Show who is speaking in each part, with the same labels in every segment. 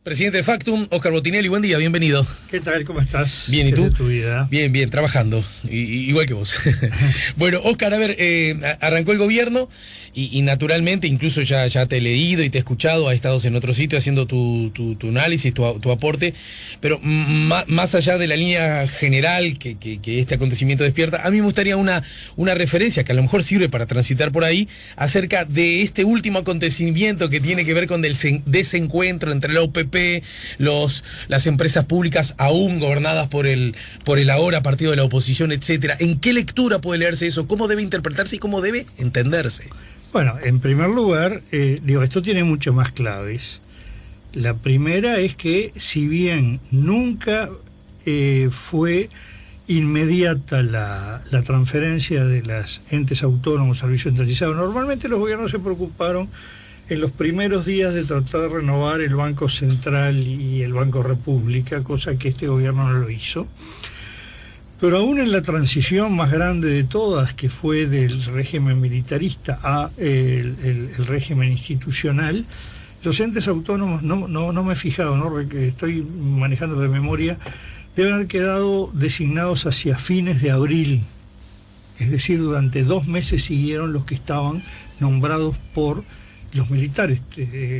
Speaker 1: Presidente de Factum, Óscar Botinelli, buen día, bienvenido.
Speaker 2: ¿Qué tal? ¿Cómo estás?
Speaker 1: Bien, ¿y tú?
Speaker 2: Tu vida?
Speaker 1: Bien, trabajando, igual que vos. Bueno, Óscar, a ver, arrancó el gobierno y naturalmente, incluso ya te he leído y te he escuchado, has estado en otro sitio haciendo tu análisis, tu aporte, pero más allá de la línea general que este acontecimiento despierta, a mí me gustaría una referencia que a lo mejor sirve para transitar por ahí, acerca de este último acontecimiento que tiene que ver con el desencuentro entre la OPP, las empresas públicas aún gobernadas por el ahora partido de la oposición, etcétera. ¿En qué lectura puede leerse eso? ¿Cómo debe interpretarse y cómo debe entenderse?
Speaker 2: Bueno, en primer lugar, esto tiene mucho más claves. La primera es que, si bien nunca fue inmediata la transferencia de los entes autónomos a servicio centralizado, normalmente los gobiernos se preocuparon en los primeros días de tratar de renovar el Banco Central y el Banco República, cosa que este gobierno no lo hizo. Pero aún en la transición más grande de todas, que fue del régimen militarista a el régimen institucional, los entes autónomos, no me he fijado, estoy manejando de memoria, deben haber quedado designados hacia fines de abril. Es decir, durante 2 meses siguieron los que estaban nombrados por los militares,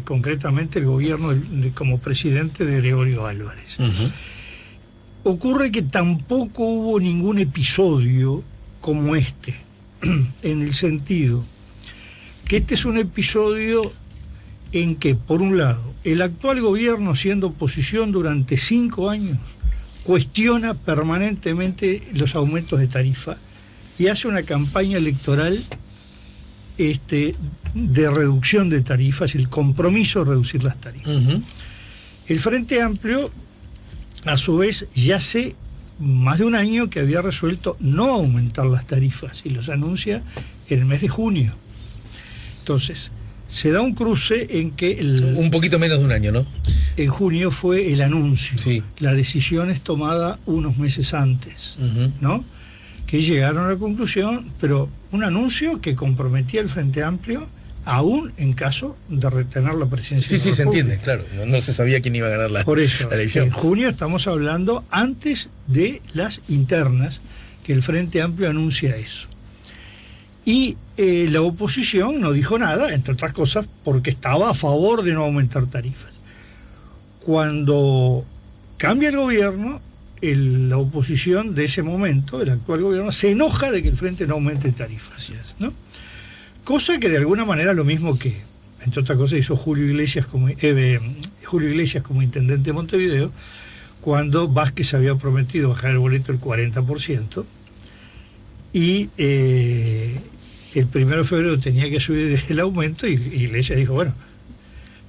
Speaker 2: concretamente el gobierno como presidente de Gregorio Álvarez.
Speaker 1: Uh-huh.
Speaker 2: Ocurre que tampoco hubo ningún episodio como este, en el sentido que este es un episodio en que, por un lado, el actual gobierno, siendo oposición durante 5 años, cuestiona permanentemente los aumentos de tarifa y hace una campaña electoral de reducción de tarifas, el compromiso de reducir las tarifas. Uh-huh. El Frente Amplio, a su vez, ya hace más de un año que había resuelto no aumentar las tarifas y los anuncia en el mes de junio. Entonces, se da un cruce en que...
Speaker 1: un poquito menos de un año, ¿no?
Speaker 2: En junio fue el anuncio.
Speaker 1: Sí.
Speaker 2: La decisión es tomada unos meses antes, uh-huh, ¿no? Que llegaron a la conclusión, pero un anuncio que comprometía al Frente Amplio aún en caso de retener la presidencia.
Speaker 1: Sí, se entiende, claro. No se sabía quién iba a ganar la elección.
Speaker 2: En junio estamos hablando antes de las internas, que el Frente Amplio anuncia eso. Y la oposición no dijo nada, entre otras cosas, porque estaba a favor de no aumentar tarifas. Cuando cambia el gobierno, la oposición de ese momento, el actual gobierno, se enoja de que el Frente no aumente tarifas.
Speaker 1: Así es,
Speaker 2: ¿no? Cosa que de alguna manera lo mismo que, entre otras cosas, hizo Julio Iglesias como intendente de Montevideo, cuando Vázquez había prometido bajar el boleto el 40%, y el 1 de febrero tenía que subir el aumento, y Iglesias dijo, bueno,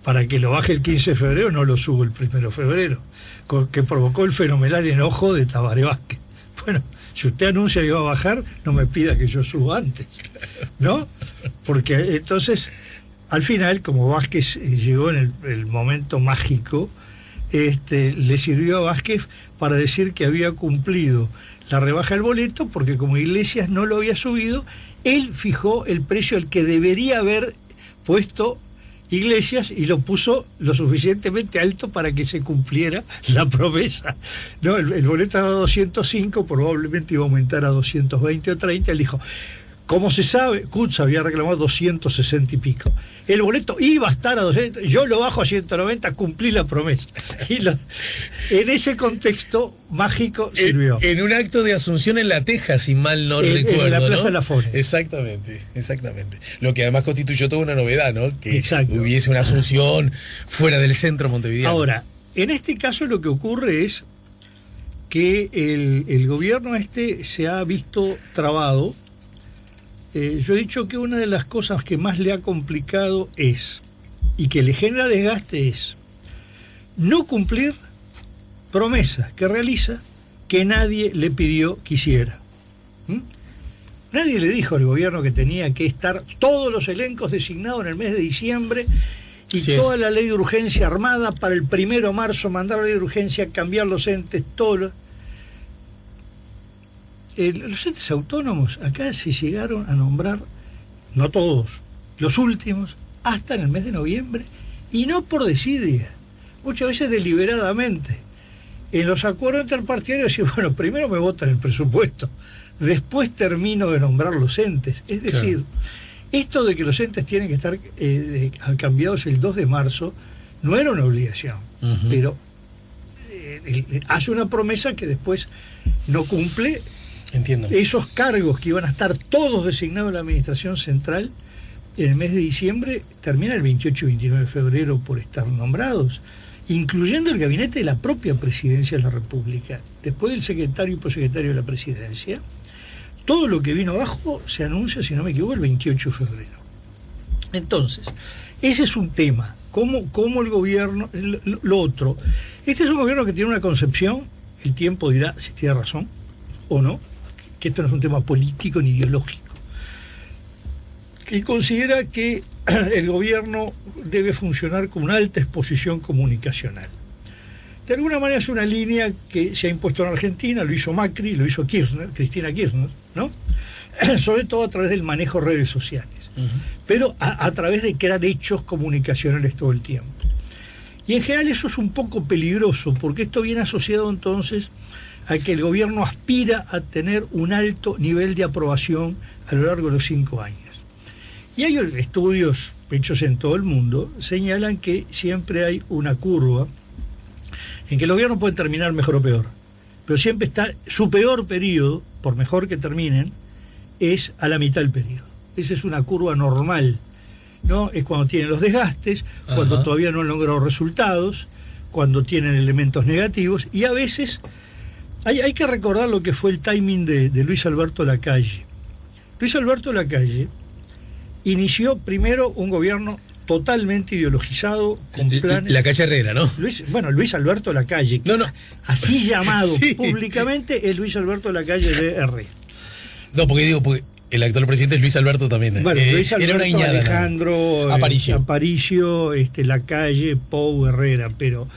Speaker 2: para que lo baje el 15 de febrero no lo subo el 1 de febrero, que provocó el fenomenal enojo de Tabaré Vázquez. Bueno, si usted anuncia que va a bajar, no me pida que yo suba antes, ¿no? Porque entonces, al final, como Vázquez llegó en el momento mágico, le sirvió a Vázquez para decir que había cumplido la rebaja del boleto, porque como Iglesias no lo había subido, él fijó el precio al que debería haber puesto Iglesias y lo puso lo suficientemente alto para que se cumpliera la promesa. No, el boleto estaba a 205, probablemente iba a aumentar a 220 o 30. Él dijo, como se sabe, Kutz había reclamado 260 y pico. El boleto iba a estar a 200, yo lo bajo a 190, cumplí la promesa. Y en ese contexto mágico sirvió.
Speaker 1: En un acto de asunción en La Teja, si mal no recuerdo,
Speaker 2: en la Plaza
Speaker 1: ¿no?
Speaker 2: Lafone.
Speaker 1: Exactamente. Lo que además constituyó toda una novedad, ¿no? Que
Speaker 2: exacto,
Speaker 1: hubiese una asunción fuera del centro montevideano.
Speaker 2: Ahora, en este caso lo que ocurre es que el gobierno se ha visto trabado. Yo he dicho que una de las cosas que más le ha complicado y que le genera desgaste es no cumplir promesas que realiza que nadie le pidió que hiciera. Nadie le dijo al gobierno que tenía que estar todos los elencos designados en el mes de diciembre y sí, toda la ley de urgencia armada para el 1 de marzo, mandar la ley de urgencia, cambiar los entes, todo. Los entes autónomos acá se llegaron a nombrar, no todos, los últimos, hasta en el mes de noviembre, y no por desidia, muchas veces deliberadamente. En los acuerdos interpartidarios, bueno, primero me votan el presupuesto, después termino de nombrar los entes. Es decir, esto de que los entes tienen que estar cambiados el 2 de marzo no era una obligación, pero hace una promesa que después no cumple.
Speaker 1: Entiendo.
Speaker 2: Esos cargos que iban a estar todos designados en la administración central en el mes de diciembre terminan el 28 y 29 de febrero por estar nombrados, incluyendo el gabinete de la propia presidencia de la República. Después del secretario y prosecretario de la presidencia, todo lo que vino abajo se anuncia, si no me equivoco, el 28 de febrero. Entonces, ese es un tema. ¿Cómo el gobierno? Lo otro, este es un gobierno que tiene una concepción, el tiempo dirá si tiene razón o no, que esto no es un tema político ni ideológico, que considera que el gobierno debe funcionar con una alta exposición comunicacional. De alguna manera es una línea que se ha impuesto en Argentina, lo hizo Macri, lo hizo Cristina Kirchner, ¿no? Sobre todo a través del manejo de redes sociales, pero a través de crear hechos comunicacionales todo el tiempo. Y en general eso es un poco peligroso, porque esto viene asociado entonces a que el gobierno aspira a tener un alto nivel de aprobación a lo largo de los 5 años. Y hay estudios hechos en todo el mundo, señalan que siempre hay una curva en que el gobierno puede terminar mejor o peor, pero siempre está, su peor periodo, por mejor que terminen, es a la mitad del periodo. Esa es una curva normal, ¿no? Es cuando tienen los desgastes, cuando todavía no han logrado resultados, cuando tienen elementos negativos, y a veces hay que recordar lo que fue el timing de Luis Alberto Lacalle. Luis Alberto Lacalle inició primero un gobierno totalmente ideologizado, con planes.
Speaker 1: Lacalle Herrera, ¿no?
Speaker 2: Luis Alberto Lacalle,
Speaker 1: no.
Speaker 2: así llamado
Speaker 1: Sí.
Speaker 2: Públicamente, es Luis Alberto Lacalle de Herrera.
Speaker 1: No, porque el actual presidente es Luis Alberto también.
Speaker 2: Bueno, Luis Alberto,
Speaker 1: era una guiñada,
Speaker 2: Alejandro,
Speaker 1: ¿no?
Speaker 2: Aparicio, Lacalle, Pou, Herrera, pero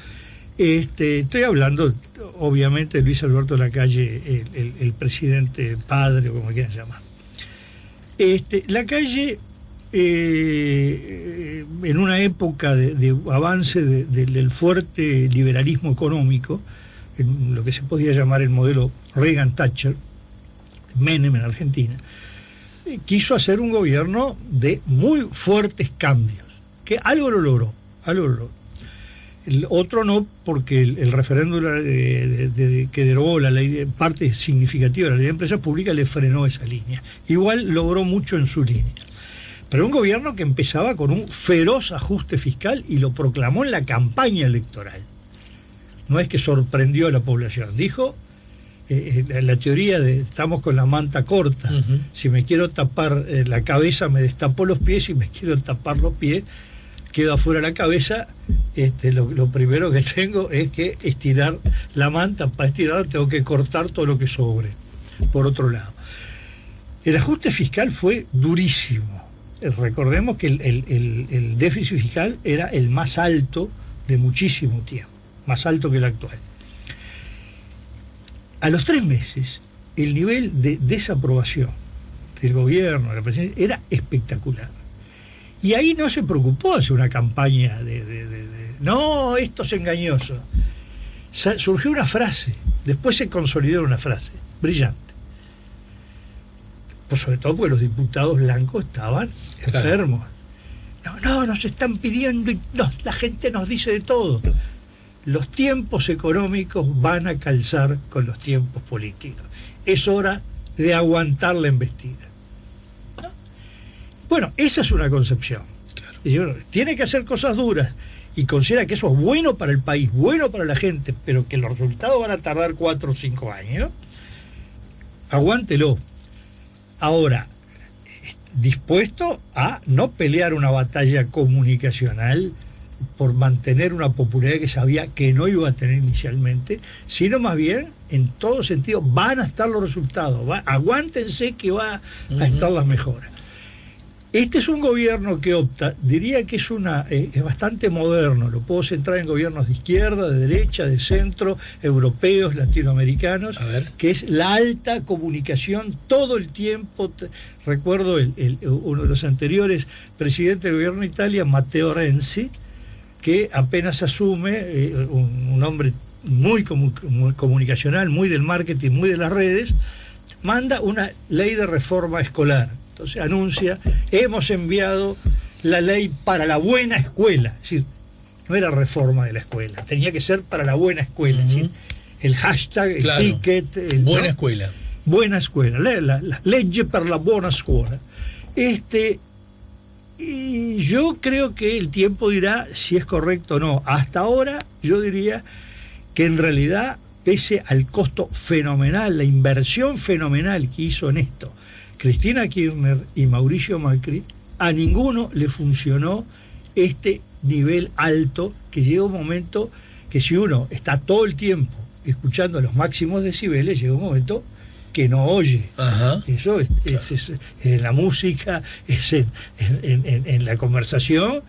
Speaker 2: estoy hablando, obviamente, de Luis Alberto Lacalle, el presidente padre, o como quieran llamar. Lacalle, en una época de avance del fuerte liberalismo económico, en lo que se podía llamar el modelo Reagan-Thatcher, Menem en Argentina, quiso hacer un gobierno de muy fuertes cambios, que algo lo logró. El otro no, porque el referéndum que derogó la ley, parte significativa de la ley de empresas públicas, le frenó esa línea. Igual logró mucho en su línea. Pero un gobierno que empezaba con un feroz ajuste fiscal y lo proclamó en la campaña electoral. No es que sorprendió a la población, dijo la teoría de estamos con la manta corta. Si me quiero tapar la cabeza, me destapo los pies, si me quiero tapar los pies, quedo afuera la cabeza. Lo primero que tengo es que estirar la manta. Para estirar tengo que cortar todo lo que sobre. Por otro lado, el ajuste fiscal fue durísimo. Recordemos que el déficit fiscal era el más alto de muchísimo tiempo, más alto que el actual. A los 3 meses, el nivel de desaprobación del gobierno, de la presidencia, era espectacular. Y ahí no se preocupó de hacer una campaña no, esto es engañoso. Surgió una frase, después se consolidó una frase brillante. Pues sobre todo porque los diputados blancos estaban enfermos. No, nos están pidiendo, la gente nos dice de todo. Los tiempos económicos van a calzar con los tiempos políticos. Es hora de aguantar la embestida. ¿No? Bueno, esa es una concepción. Claro. Tiene que hacer cosas duras y considera que eso es bueno para el país, bueno para la gente, pero que los resultados van a tardar 4 o 5 años. Aguántelo. Ahora, dispuesto a no pelear una batalla comunicacional por mantener una popularidad que sabía que no iba a tener inicialmente, sino más bien, en todo sentido, van a estar los resultados, aguántense que va a estar las mejoras. Este es un gobierno que opta, diría que es bastante moderno, lo puedo centrar en gobiernos de izquierda, de derecha, de centro, europeos, latinoamericanos, que es la alta comunicación todo el tiempo. Recuerdo uno de los anteriores presidentes del gobierno de Italia, Matteo Renzi, que apenas asume, un hombre muy comunicacional, muy del marketing, muy de las redes, manda una ley de reforma escolar. Entonces anuncia, hemos enviado la ley para la buena escuela. Es decir, no era reforma de la escuela, tenía que ser para la buena escuela. Es decir, el hashtag, el ticket.
Speaker 1: Buena escuela.
Speaker 2: Buena escuela, la legge per la buona scuola. Y yo creo que el tiempo dirá si es correcto o no. Hasta ahora yo diría que en realidad, pese al costo fenomenal, la inversión fenomenal que hizo en esto Cristina Kirchner y Mauricio Macri, a ninguno le funcionó este nivel alto, que llega un momento que si uno está todo el tiempo escuchando los máximos decibeles, llega un momento que no oye.
Speaker 1: Ajá.
Speaker 2: Eso es en la música, es en la conversación,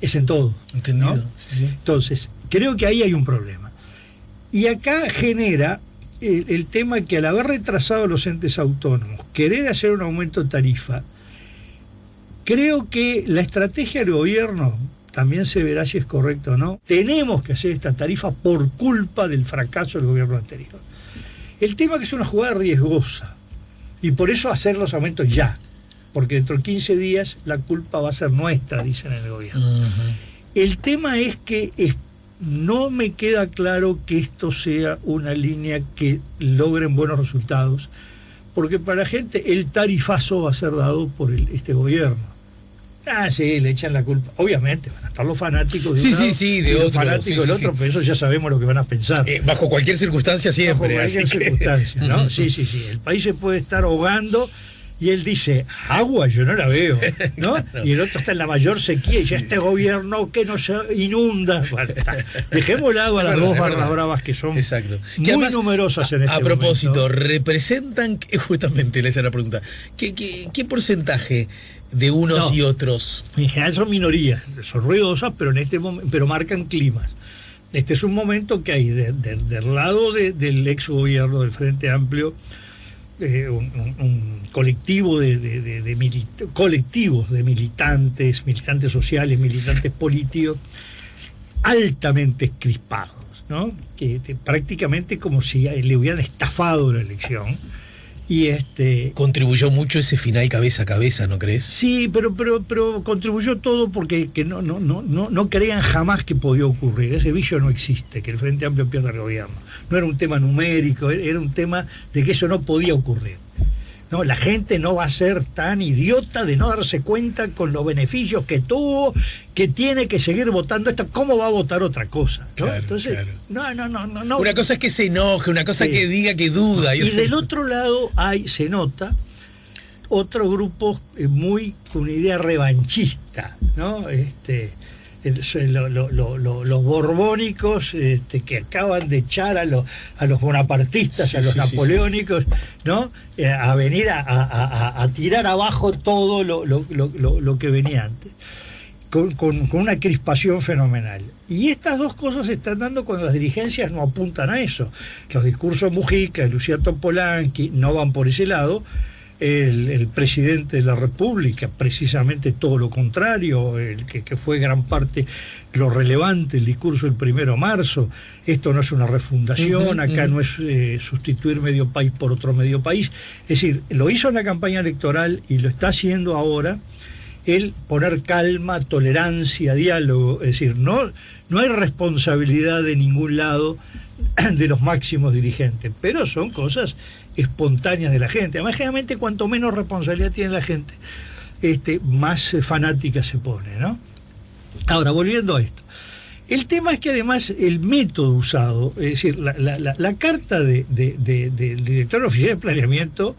Speaker 2: es en todo.
Speaker 1: Entendido.
Speaker 2: ¿No?
Speaker 1: Sí, sí.
Speaker 2: Entonces, creo que ahí hay un problema. Y acá genera el tema que al haber retrasado los entes autónomos, querer hacer un aumento de tarifa, creo que la estrategia del gobierno, también se verá si es correcto o no, tenemos que hacer esta tarifa por culpa del fracaso del gobierno anterior. El tema que es una jugada riesgosa, y por eso hacer los aumentos ya, porque dentro de 15 días la culpa va a ser nuestra, dicen en el gobierno. El tema es que no me queda claro que esto sea una línea que logren buenos resultados, porque para la gente el tarifazo va a ser dado por este gobierno. Sí, le echan la culpa. Obviamente van a estar los fanáticos de un lado,
Speaker 1: de
Speaker 2: los
Speaker 1: otro,
Speaker 2: fanáticos del otro, pero eso ya sabemos lo que van a pensar.
Speaker 1: Bajo cualquier circunstancia siempre.
Speaker 2: Bajo cualquier circunstancia, ¿no? Sí. El país se puede estar ahogando y él dice, agua, yo no la veo, ¿no? Claro. Y el otro está en la mayor sequía, y ya este gobierno que nos inunda. Bueno, dejemos de lado a las dos barras bravas que son muy además, numerosas en este momento.
Speaker 1: A propósito, ¿representan, justamente esa es la pregunta, qué porcentaje de unos y otros?
Speaker 2: En general son minorías, son ruidosas, pero en este momento, pero marcan climas. Este es un momento que hay del lado del ex gobierno del Frente Amplio, un colectivo colectivos de militantes sociales, militantes políticos altamente crispados, ¿no? Que prácticamente como si le hubieran estafado la elección. Y
Speaker 1: contribuyó mucho ese final cabeza a cabeza, ¿no crees?
Speaker 2: Sí, pero contribuyó todo porque que no creían jamás que podía ocurrir. Ese vicio no existe, que el Frente Amplio pierda el gobierno. No era un tema numérico, era un tema de que eso no podía ocurrir. No, la gente no va a ser tan idiota de no darse cuenta con los beneficios que tuvo, que tiene que seguir votando esto. ¿Cómo va a votar otra cosa? ¿No?
Speaker 1: Claro,
Speaker 2: entonces,
Speaker 1: claro.
Speaker 2: No.
Speaker 1: Una cosa es que se enoje, una cosa que diga que duda.
Speaker 2: Y del otro lado se nota otro grupo con una idea revanchista, ¿no? Los borbónicos que acaban de echar a los bonapartistas, a los napoleónicos, ¿no? A venir a tirar abajo todo lo que venía antes, con una crispación fenomenal. Y estas dos cosas se están dando cuando las dirigencias no apuntan a eso. Los discursos de Mujica, de Lucía Topolanqui, no van por ese lado. El presidente de la República, precisamente todo lo contrario, que fue gran parte lo relevante, el discurso del 1 de marzo. Esto no es una refundación, acá no es sustituir medio país por otro medio país. Es decir, lo hizo en la campaña electoral y lo está haciendo ahora, el poner calma, tolerancia, diálogo. Es decir, no hay responsabilidad de ningún lado de los máximos dirigentes, pero son cosas espontáneas de la gente. Además, generalmente, cuanto menos responsabilidad tiene la gente, más fanática se pone, ¿no? Ahora, volviendo a esto. El tema es que además el método usado, es decir, la carta del director oficial de planeamiento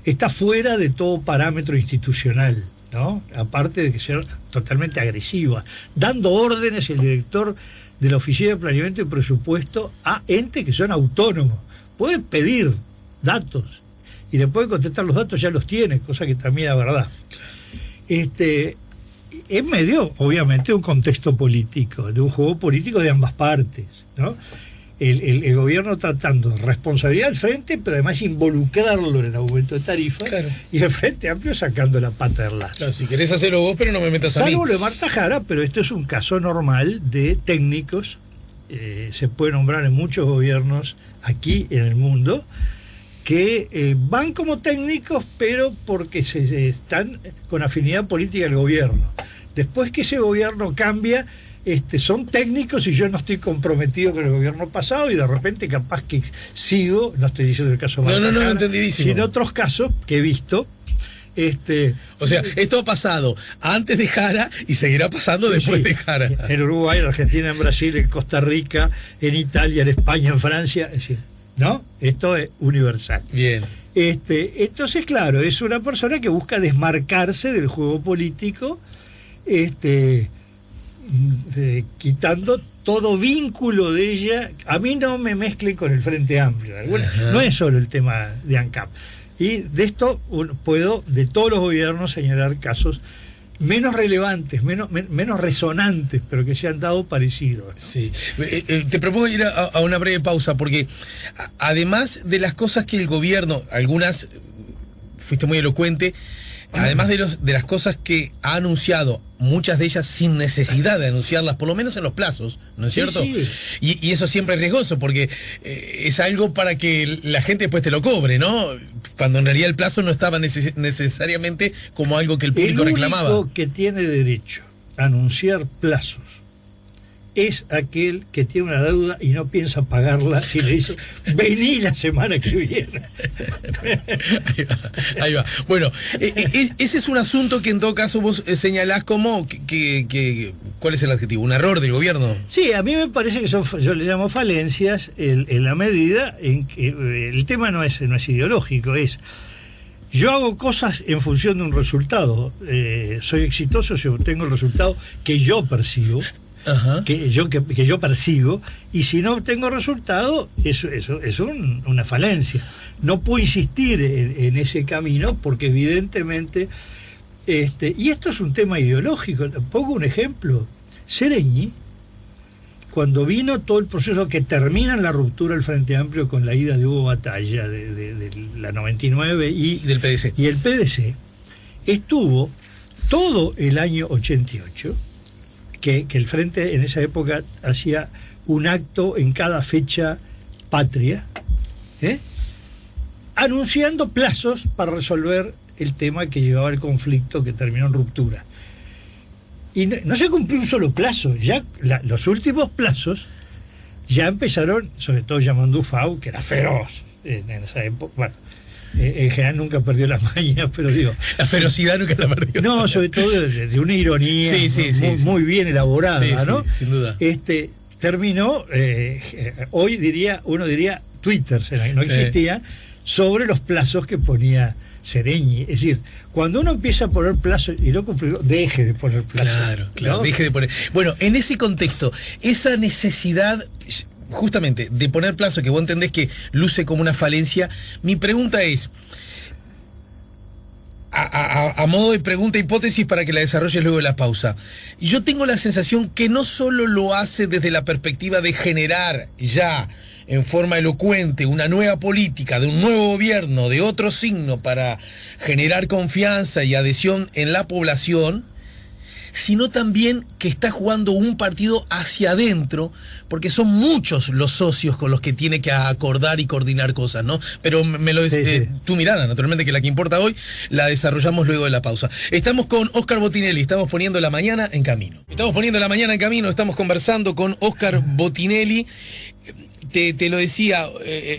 Speaker 2: está fuera de todo parámetro institucional, ¿no? Aparte de que sea totalmente agresiva, dando órdenes el director de la Oficina de Planeamiento y Presupuesto a entes que son autónomos. Puede pedir datos y le puede contestar los datos, ya los tiene, cosa que también es verdad. En medio, obviamente, de un contexto político, de un juego político de ambas partes, ¿no? el gobierno tratando de responsabilidad al frente, pero además involucrarlo en el aumento de tarifas,
Speaker 1: claro.
Speaker 2: Y el Frente Amplio sacando la pata del lazo.
Speaker 1: Claro, si querés hacerlo vos, pero no me metas a mí.
Speaker 2: Salvo lo de Marta Jara, pero esto es un caso normal de técnicos, se puede nombrar en muchos gobiernos aquí en el mundo, que van como técnicos, pero porque se están con afinidad política al gobierno. Después que ese gobierno cambia, son técnicos y yo no estoy comprometido con el gobierno pasado y de repente capaz que sigo, no estoy diciendo el caso de
Speaker 1: No, entendidísimo.
Speaker 2: sino otros casos que he visto.
Speaker 1: O sea, esto ha pasado antes de Jara y seguirá pasando después de Jara.
Speaker 2: En Uruguay, en Argentina, en Brasil, en Costa Rica, en Italia, en España, en Francia, es decir, ¿no? Esto es universal.
Speaker 1: Bien.
Speaker 2: Entonces, claro, es una persona que busca desmarcarse del juego político, quitando todo vínculo de ella. A mí no me mezclen con el Frente Amplio. No es solo el tema de ANCAP. Y de esto puedo, de todos los gobiernos, señalar casos menos relevantes, menos resonantes, pero que se han dado parecidos, ¿no?
Speaker 1: Sí. Te propongo ir a una breve pausa, porque además de las cosas que el gobierno, algunas, fuiste muy elocuente, además de las cosas que ha anunciado, muchas de ellas sin necesidad de anunciarlas, por lo menos en los plazos, ¿no es cierto?
Speaker 2: Sí.
Speaker 1: Y eso siempre es riesgoso, porque es algo para que la gente después te lo cobre, ¿no? Cuando en realidad el plazo no estaba necesariamente como algo que el público reclamaba.
Speaker 2: El único que tiene derecho a anunciar plazos es aquel que tiene una deuda y no piensa pagarla y le dice, vení la semana que viene.
Speaker 1: Ahí va. Bueno, ese es un asunto que en todo caso vos señalás como ¿cuál es el adjetivo? ¿Un error del gobierno?
Speaker 2: Sí, a mí me parece que yo le llamo falencias en la medida en que el tema no es ideológico, es yo hago cosas en función de un resultado. Soy exitoso si obtengo el resultado que yo percibo.
Speaker 1: Ajá.
Speaker 2: Que yo persigo, y si no obtengo resultado, eso es una falencia. No puedo insistir en ese camino porque evidentemente y esto es un tema ideológico. Pongo un ejemplo. Sereñi, cuando vino todo el proceso que termina en la ruptura del Frente Amplio con la ida de Hugo Batalla de la 99 y
Speaker 1: del PDC,
Speaker 2: y el PDC, estuvo todo el año 88 que el Frente en esa época hacía un acto en cada fecha patria, anunciando plazos para resolver el tema que llevaba al conflicto que terminó en ruptura. Y no se cumplió un solo plazo, ya los últimos plazos ya empezaron, sobre todo Yamandú Fau, que era feroz en esa época. Bueno, en general nunca perdió la maña, pero digo...
Speaker 1: La ferocidad nunca la perdió.
Speaker 2: No, sobre todo de una ironía muy bien elaborada, ¿no?
Speaker 1: Sí, sin duda.
Speaker 2: Terminó, uno diría Twitter, no existía, sobre los plazos que ponía Sereñi. Es decir, cuando uno empieza a poner plazos y no cumplió, deje de poner plazos.
Speaker 1: Claro, ¿no? Deje de poner. Bueno, en ese contexto, esa necesidad justamente de poner plazo que vos entendés que luce como una falencia, mi pregunta es, a modo de pregunta hipótesis para que la desarrolles luego de la pausa, yo tengo la sensación que no solo lo hace desde la perspectiva de generar ya en forma elocuente una nueva política de un nuevo gobierno de otro signo para generar confianza y adhesión en la población, sino también que está jugando un partido hacia adentro, porque son muchos los socios con los que tiene que acordar y coordinar cosas, ¿no? Pero me lo tu mirada, naturalmente, que es la que importa hoy, la desarrollamos luego de la pausa. Estamos con Óscar Botinelli, estamos poniendo la mañana en camino. Estamos conversando con Óscar Botinelli. Te lo decía,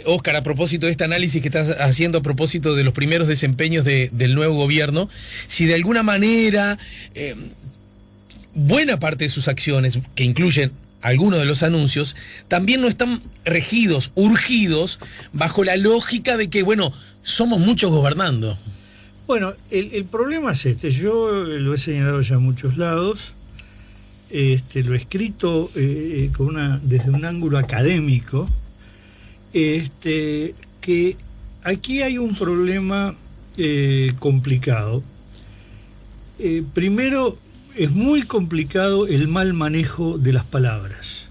Speaker 1: Óscar, a propósito de este análisis que estás haciendo a propósito de los primeros desempeños del nuevo gobierno, si de alguna manera buena parte de sus acciones, que incluyen algunos de los anuncios, también no están regidos, urgidos, bajo la lógica de que, bueno, somos muchos gobernando.
Speaker 2: Bueno, el problema es yo lo he señalado ya en muchos lados, lo he escrito desde un ángulo académico, que aquí hay un problema complicado. Primero, es muy complicado el mal manejo de las palabras.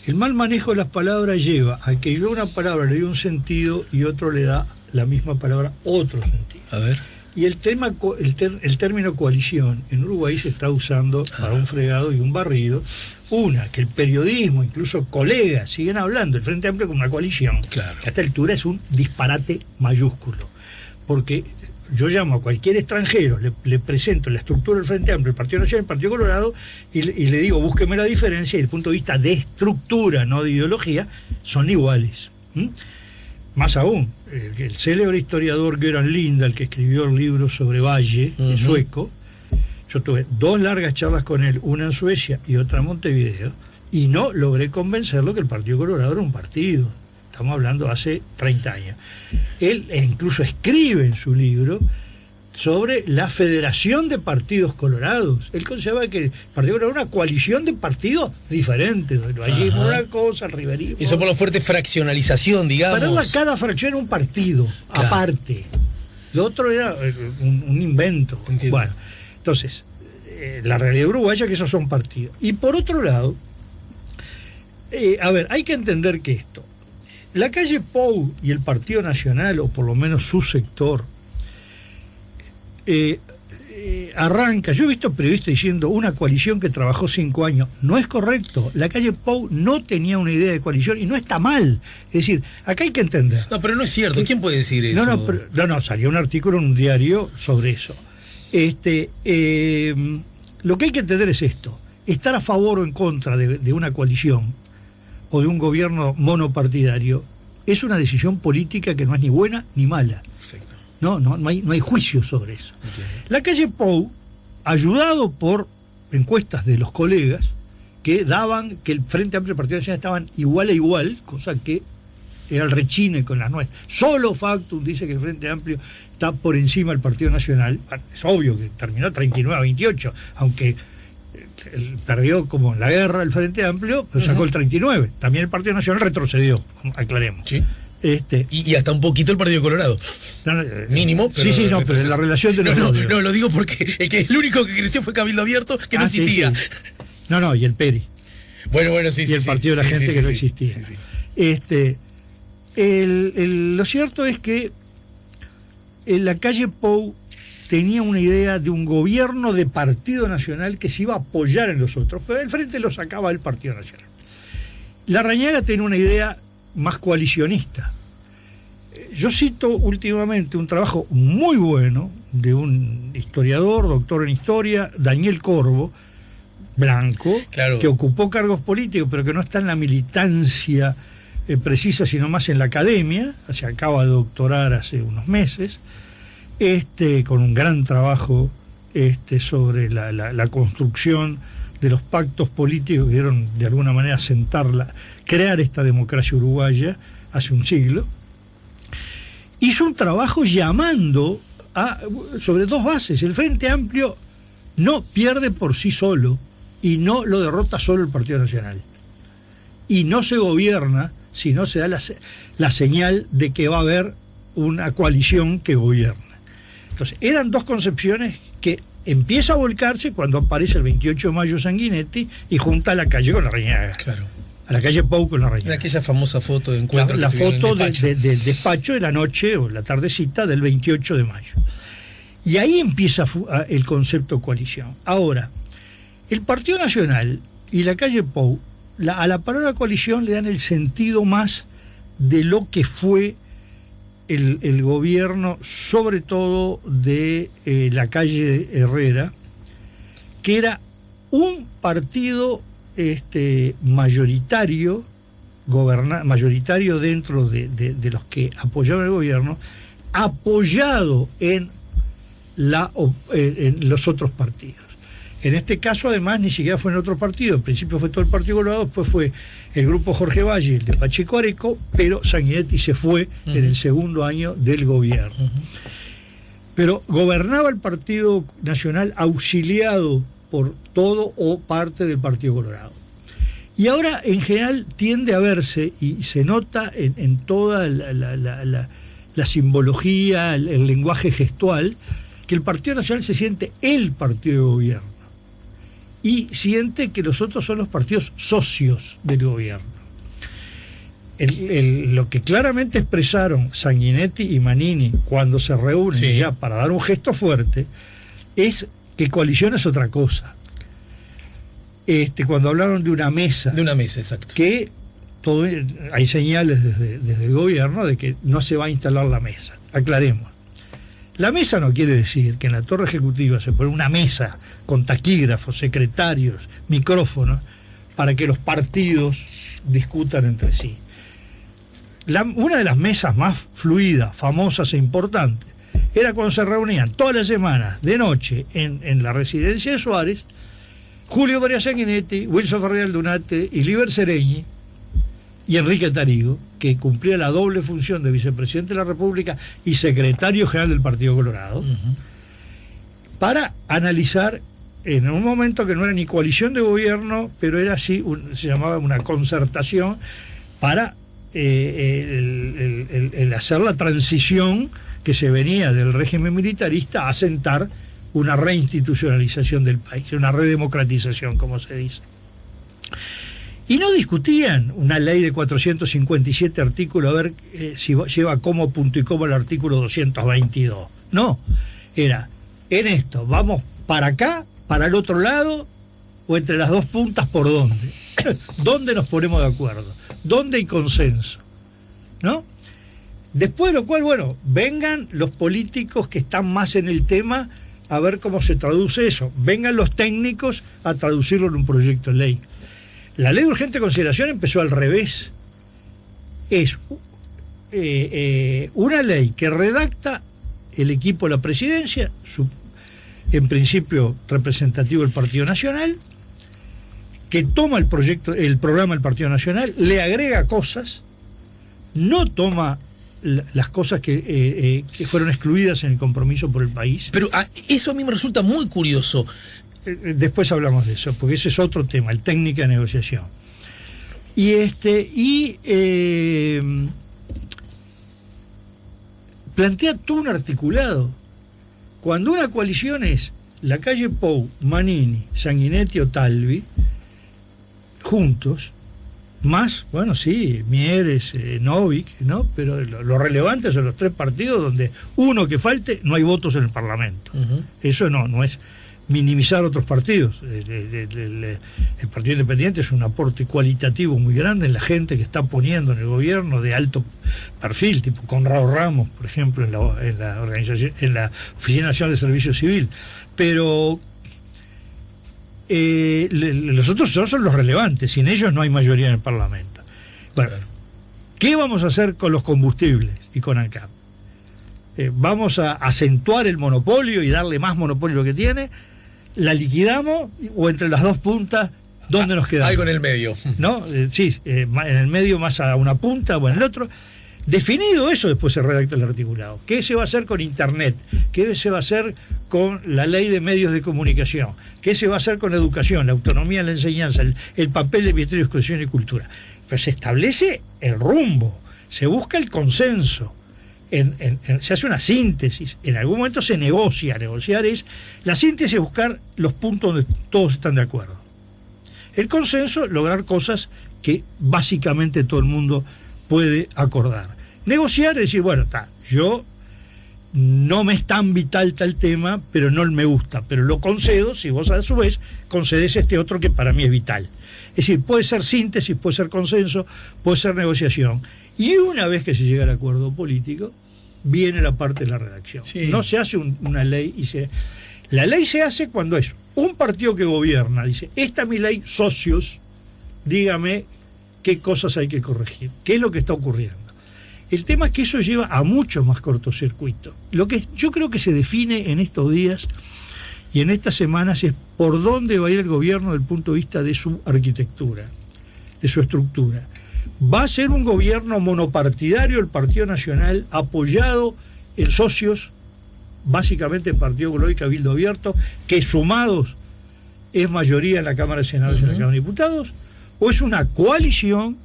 Speaker 2: Es El mal manejo de las palabras lleva a que yo a una palabra le doy un sentido y otro le da la misma palabra otro sentido.
Speaker 1: A ver.
Speaker 2: Y el término coalición en Uruguay se está usando para un fregado y un barrido. Una, que el periodismo, incluso colegas, siguen hablando del Frente Amplio como una coalición.
Speaker 1: Claro.
Speaker 2: Que a esta altura es un disparate mayúsculo. Porque yo llamo a cualquier extranjero, le presento la estructura del Frente Amplio, el Partido Nacional, el Partido Colorado, y le digo, búsqueme la diferencia, y desde el punto de vista de estructura, no de ideología, son iguales. Más aún, el célebre historiador Göran Lindahl, que escribió el libro sobre Valle, en sueco, yo tuve 2 largas charlas con él, una en Suecia y otra en Montevideo, y no logré convencerlo que el Partido Colorado era un partido. Estamos hablando hace 30 años. Él incluso escribe en su libro sobre la Federación de Partidos Colorados. Él consideraba que el Partido Colorado era una coalición de partidos diferentes. El vallismo era una cosa, el riverismo.
Speaker 1: Eso por la fuerte fraccionalización, digamos.
Speaker 2: Para cada fracción era un partido, claro, aparte. Lo otro era un invento.
Speaker 1: Entiendo.
Speaker 2: Bueno, entonces, la realidad uruguaya es que esos son partidos. Y por otro lado, a ver, hay que entender que esto, la calle Pou y el Partido Nacional, o por lo menos su sector, arranca. Yo he visto periodistas diciendo una coalición que trabajó 5 años. No es correcto. La calle Pou no tenía una idea de coalición y no está mal. Es decir, acá hay que entender.
Speaker 1: No, pero no es cierto. ¿Quién puede decir eso?
Speaker 2: No, salió un artículo en un diario sobre eso. Lo que hay que entender es esto. Estar a favor o en contra de una coalición o de un gobierno monopartidario es una decisión política que no es ni buena ni mala.
Speaker 1: Perfecto.
Speaker 2: No hay juicio sobre eso.
Speaker 1: Entiendo.
Speaker 2: La calle Pou, ayudado por encuestas de los colegas que daban que el Frente Amplio y el Partido Nacional estaban igual a igual, cosa que era el rechine con las nuestras. Solo Factum dice que el Frente Amplio está por encima del Partido Nacional. Es obvio que terminó 39-28, aunque perdió como en la guerra el Frente Amplio, pero sacó el 39. También el Partido Nacional retrocedió, aclaremos.
Speaker 1: Sí. Y hasta un poquito el Partido Colorado. Mínimo, pero...
Speaker 2: Sí, pero la relación de los dos.
Speaker 1: No, lo digo porque el único que creció fue Cabildo Abierto, que no existía.
Speaker 2: Sí. No, y el PERI.
Speaker 1: Bueno, sí.
Speaker 2: Y el Partido de la Gente, que no existía.
Speaker 1: Sí.
Speaker 2: Lo cierto es que en la calle Pou tenía una idea de un gobierno de Partido Nacional que se iba a apoyar en los otros, pero el frente lo sacaba el Partido Nacional. Larrañaga tenía una idea más coalicionista. Yo cito últimamente un trabajo muy bueno de un historiador, doctor en historia, Daniel Corvo, blanco, claro, que ocupó cargos políticos, pero que no está en la militancia precisa, sino más en la academia. Se acaba de doctorar hace unos meses, con un gran trabajo sobre la construcción de los pactos políticos que dieron de alguna manera crear esta democracia uruguaya hace un siglo. Hizo un trabajo llamando sobre 2 bases. El Frente Amplio no pierde por sí solo y no lo derrota solo el Partido Nacional. Y no se gobierna si no se da la señal de que va a haber una coalición que gobierna. Entonces, eran 2 concepciones que empieza a volcarse cuando aparece el 28 de mayo Sanguinetti y junta a la calle con Larrañaga. Claro. A la calle Pou con Larrañaga.
Speaker 1: Aquella famosa foto de encuentro.
Speaker 2: La foto del despacho de la noche o la tardecita del 28 de mayo. Y ahí empieza el concepto coalición. Ahora, el Partido Nacional y la calle Pou, a la palabra coalición le dan el sentido más de lo que fue el gobierno, sobre todo de la calle Herrera, que era un partido mayoritario dentro de los que apoyaban el gobierno, apoyado en los otros partidos. En este caso, además, ni siquiera fue en otro partido. Al principio fue todo el Partido Colorado, después fue el grupo Jorge Valle, el de Pacheco Areco, pero Sanguinetti se fue en el segundo año del gobierno. Pero gobernaba el Partido Nacional auxiliado por todo o parte del Partido Colorado. Y ahora, en general, tiende a verse, y se nota en toda la simbología, el lenguaje gestual, que el Partido Nacional se siente el partido de gobierno. y siente que los otros son los partidos socios del gobierno. Lo que claramente expresaron Sanguinetti y Manini cuando se reúnen ya para dar un gesto fuerte es que coalición es otra cosa. Cuando hablaron de una mesa.
Speaker 1: De una mesa, exacto.
Speaker 2: Que hay señales desde el gobierno de que no se va a instalar la mesa. Aclaremos. La mesa no quiere decir que en la torre ejecutiva se pone una mesa con taquígrafos, secretarios, micrófonos, para que los partidos discutan entre sí. Una de las mesas más fluidas, famosas e importantes, era cuando se reunían todas las semanas, de noche, en la residencia de Suárez, Julio María Sanguinetti, Wilson Ferreira Aldunate y Liber Seregni, y Enrique Tarigo, que cumplía la doble función de vicepresidente de la República y secretario general del Partido Colorado, para analizar, en un momento que no era ni coalición de gobierno, pero era así, se llamaba una concertación, para el hacer la transición que se venía del régimen militarista a sentar una reinstitucionalización del país, una redemocratización, como se dice. Y no discutían una ley de 457 artículos, a ver si lleva como punto y coma el artículo 222. No, era, en esto, vamos para acá, para el otro lado, o entre las dos puntas, ¿por dónde? ¿Dónde nos ponemos de acuerdo? ¿Dónde hay consenso? ¿No? Después de lo cual, bueno, vengan los políticos que están más en el tema a ver cómo se traduce eso. Vengan los técnicos a traducirlo en un proyecto de ley. La ley de urgente consideración empezó al revés. Es una ley que redacta el equipo de la presidencia, en principio representativo del Partido Nacional, que toma el programa del Partido Nacional, le agrega cosas, no toma las cosas que fueron excluidas en el compromiso por el país.
Speaker 1: Pero eso a mí me resulta muy curioso.
Speaker 2: Después hablamos de eso, porque ese es otro tema, el técnica de negociación. Plantea todo un articulado. Cuando una coalición es Lacalle Pou, Manini, Sanguinetti o Talvi, juntos, más, bueno, sí, Mieres, Novik, ¿no? Pero lo relevante son los tres partidos donde uno que falte no hay votos en el Parlamento. Eso no es minimizar otros partidos. El Partido Independiente es un aporte cualitativo muy grande en la gente que está poniendo en el gobierno de alto perfil, tipo Conrado Ramos, por ejemplo, en la organización, en la Oficina Nacional de Servicio Civil. Pero los otros son los relevantes, sin ellos no hay mayoría en el Parlamento. Bueno, ¿qué vamos a hacer con los combustibles y con ANCAP? ¿Vamos a acentuar el monopolio y darle más monopolio a lo que tiene? ¿La liquidamos o entre las dos puntas, dónde nos quedamos?
Speaker 1: Algo en el medio.
Speaker 2: ¿No? Sí, en el medio más a una punta o en el otro. Definido eso, después se redacta el articulado. ¿Qué se va a hacer con Internet? ¿Qué se va a hacer con la ley de medios de comunicación? ¿Qué se va a hacer con educación, la autonomía en la enseñanza, el papel del Ministerio de Educación y Cultura? Pero se establece el rumbo, se busca el consenso, se hace una síntesis, en algún momento se negocia. Negociar es la síntesis, es buscar los puntos donde todos están de acuerdo. El consenso, lograr cosas que básicamente todo el mundo puede acordar. Negociar es decir, bueno, yo no me es tan vital tal tema, pero no me gusta, pero lo concedo si vos a su vez concedes este otro que para mí es vital. Es decir, puede ser síntesis, puede ser consenso, puede ser negociación. Y una vez que se llega al acuerdo político, viene la parte de la redacción. Sí. No se hace una ley la ley se hace cuando es un partido que gobierna, dice, esta es mi ley, socios, dígame qué cosas hay que corregir, qué es lo que está ocurriendo. El tema es que eso lleva a mucho más cortocircuito. Lo que yo creo que se define en estos días y en estas semanas es por dónde va a ir el gobierno desde el punto de vista de su arquitectura, de su estructura. Va a ser un gobierno monopartidario el Partido Nacional, apoyado en socios, básicamente el Partido Colorado y Cabildo Abierto, que sumados es mayoría en la Cámara de Senadores y en la Cámara de Diputados, o es una coalición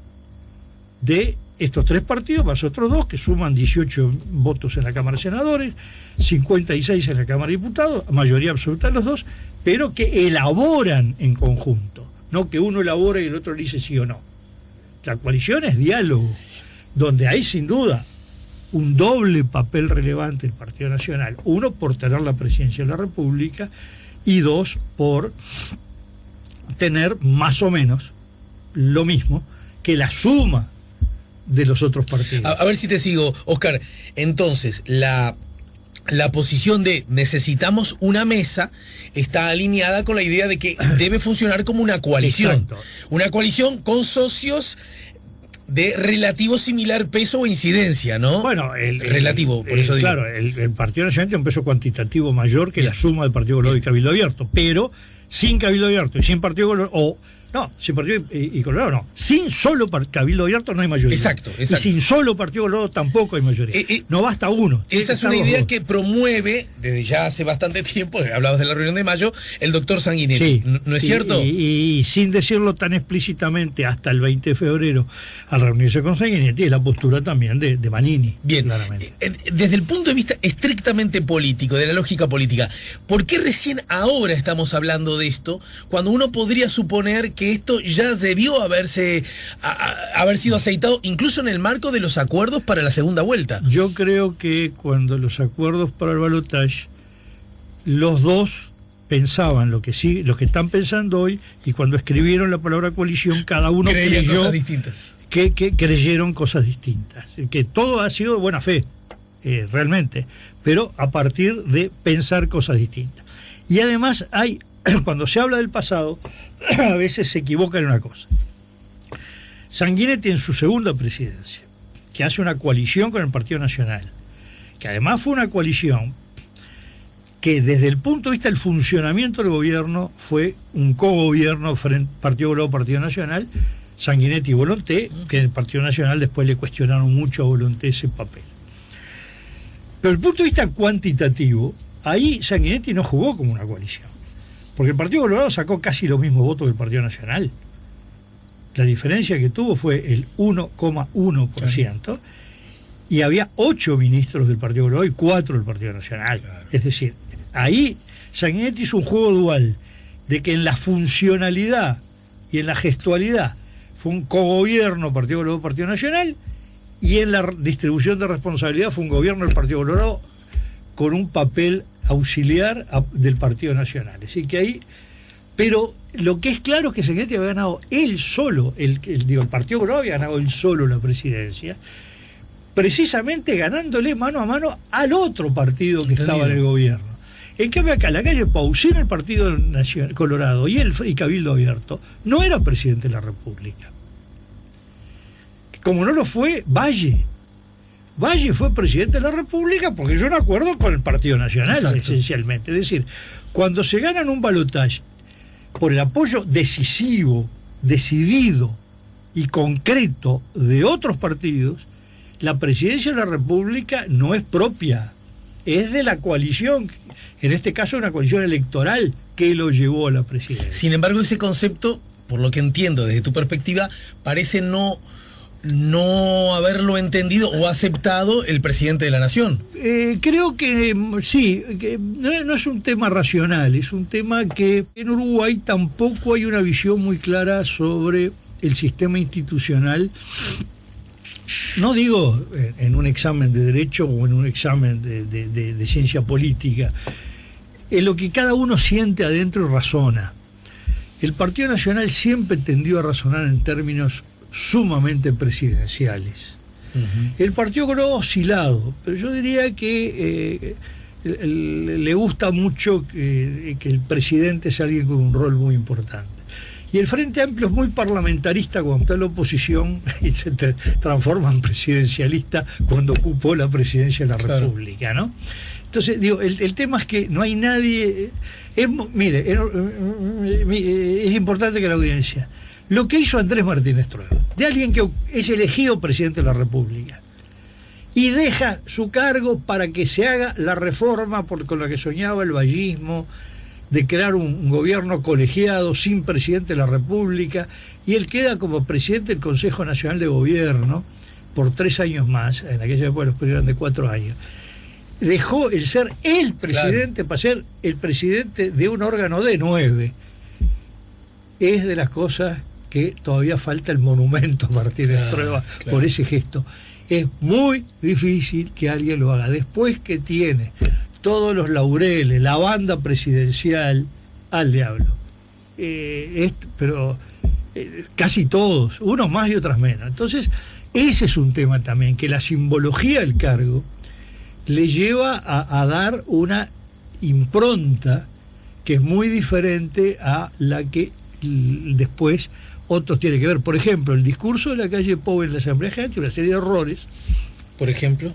Speaker 2: de estos 3 partidos más otros 2 que suman 18 votos en la Cámara de Senadores, 56 en la Cámara de Diputados, mayoría absoluta de los 2, pero que elaboran en conjunto, no que uno elabora y el otro le dice sí o no. La coalición es diálogo, donde hay sin duda un doble papel relevante el Partido Nacional. 1, por tener la presidencia de la República, y 2, por tener más o menos lo mismo que la suma de los otros partidos.
Speaker 1: A ver si te sigo, Oscar. Entonces, la posición de necesitamos una mesa está alineada con la idea de que debe funcionar como una coalición.
Speaker 2: Exacto.
Speaker 1: Una coalición con socios de relativo similar peso o incidencia, ¿no?
Speaker 2: Bueno,
Speaker 1: relativo, por eso digo.
Speaker 2: Claro, el Partido Nacional tiene un peso cuantitativo mayor que la suma del Partido Colorado y Cabildo Abierto, pero sin Cabildo Abierto y sin Partido Colorado, sin Partido y Colorado no, sin solo Cabildo Abierto no hay mayoría.
Speaker 1: Exacto.
Speaker 2: Y sin solo Partido Colorado tampoco hay mayoría. No basta uno.
Speaker 1: Esa es una idea que promueve desde ya hace bastante tiempo, hablabas de la reunión de mayo, el doctor Sanguinetti.
Speaker 2: Sí,
Speaker 1: ¿No es cierto?
Speaker 2: Y sin decirlo tan explícitamente hasta el 20 de febrero al reunirse con Sanguinetti, es la postura también de Manini.
Speaker 1: Bien,
Speaker 2: claramente.
Speaker 1: Desde el punto de vista estrictamente político, de la lógica política, ¿por qué recién ahora estamos hablando de esto, cuando uno podría suponer que esto ya debió haber sido aceitado incluso en el marco de los acuerdos para la segunda vuelta?
Speaker 2: Yo creo que cuando los acuerdos para el balotaje, los dos pensaban lo que están pensando hoy, y cuando escribieron la palabra coalición, cada uno creyó
Speaker 1: cosas distintas.
Speaker 2: Que creyeron cosas distintas, que todo ha sido de buena fe, realmente, pero a partir de pensar cosas distintas. Y además cuando se habla del pasado, a veces se equivoca en una cosa. Sanguinetti en su segunda presidencia, que hace una coalición con el Partido Nacional, que además fue una coalición que desde el punto de vista del funcionamiento del gobierno fue un cogobierno Partido Colorado, Partido Nacional, Sanguinetti y Volonté, que en el Partido Nacional después le cuestionaron mucho a Volonté ese papel. Pero desde el punto de vista cuantitativo, ahí Sanguinetti no jugó como una coalición, porque el Partido Colorado sacó casi los mismos votos que el Partido Nacional. La diferencia que tuvo fue el 1,1%, y había 8 ministros del Partido Colorado y 4 del Partido Nacional. Claro. Es decir, ahí Sanguinetti hizo un juego dual, de que en la funcionalidad y en la gestualidad fue un cogobierno Partido Colorado, Partido Nacional, y en la distribución de responsabilidad fue un gobierno del Partido Colorado con un papel auxiliar del Partido Nacional. Así que ahí, pero lo que es claro es que Sanguinetti había ganado él solo, el Partido Colorado había ganado él solo la presidencia, precisamente ganándole mano a mano al otro partido que estaba en el gobierno. En cambio acá, la calle Pausín, el Partido Nacional Colorado y Cabildo Abierto, no era presidente de la República. Como no lo fue Valle. Valle fue presidente de la República porque yo no acuerdo con el Partido Nacional. Exacto. Esencialmente. Es decir, cuando se ganan un balotaje por el apoyo decisivo, decidido y concreto de otros partidos, la presidencia de la República no es propia, es de la coalición, en este caso una coalición electoral que lo llevó a la presidencia.
Speaker 1: Sin embargo, ese concepto, por lo que entiendo desde tu perspectiva, parece no haberlo entendido o aceptado el presidente de la Nación.
Speaker 2: Creo que sí, que no es un tema racional, es un tema que en Uruguay tampoco hay una visión muy clara sobre el sistema institucional. No digo en un examen de derecho o en un examen de ciencia política, en lo que cada uno siente adentro y razona. El Partido Nacional siempre tendió a razonar en términos sumamente presidenciales. El Partido Colorado ha oscilado, pero yo diría que le gusta mucho que el presidente sea alguien con un rol muy importante. Y el Frente Amplio es muy parlamentarista cuando está en la oposición y se transforma en presidencialista cuando ocupó la presidencia de la República, ¿no? Entonces, digo, el tema es que no hay nadie... Mire, es importante que la audiencia... Lo que hizo Andrés Martínez Trueba, de alguien que es elegido presidente de la República, y deja su cargo para que se haga la reforma con la que soñaba el vallismo, de crear un gobierno colegiado sin presidente de la República, y él queda como presidente del Consejo Nacional de Gobierno, por 3 años más, en aquella época los periodos eran de 4 años, dejó el ser el presidente para ser el presidente de un órgano de 9. Es de las cosas que todavía falta el monumento a Martínez Trueba por ese gesto. Es muy difícil que alguien lo haga. Después que tiene todos los laureles, la banda presidencial, al diablo. Pero casi todos, unos más y otras menos. Entonces, ese es un tema también, que la simbología del cargo le lleva a dar una impronta que es muy diferente a la que después otros tienen que ver. Por ejemplo, el discurso de la calle Pou en la Asamblea General tiene una serie de errores.
Speaker 1: Por ejemplo.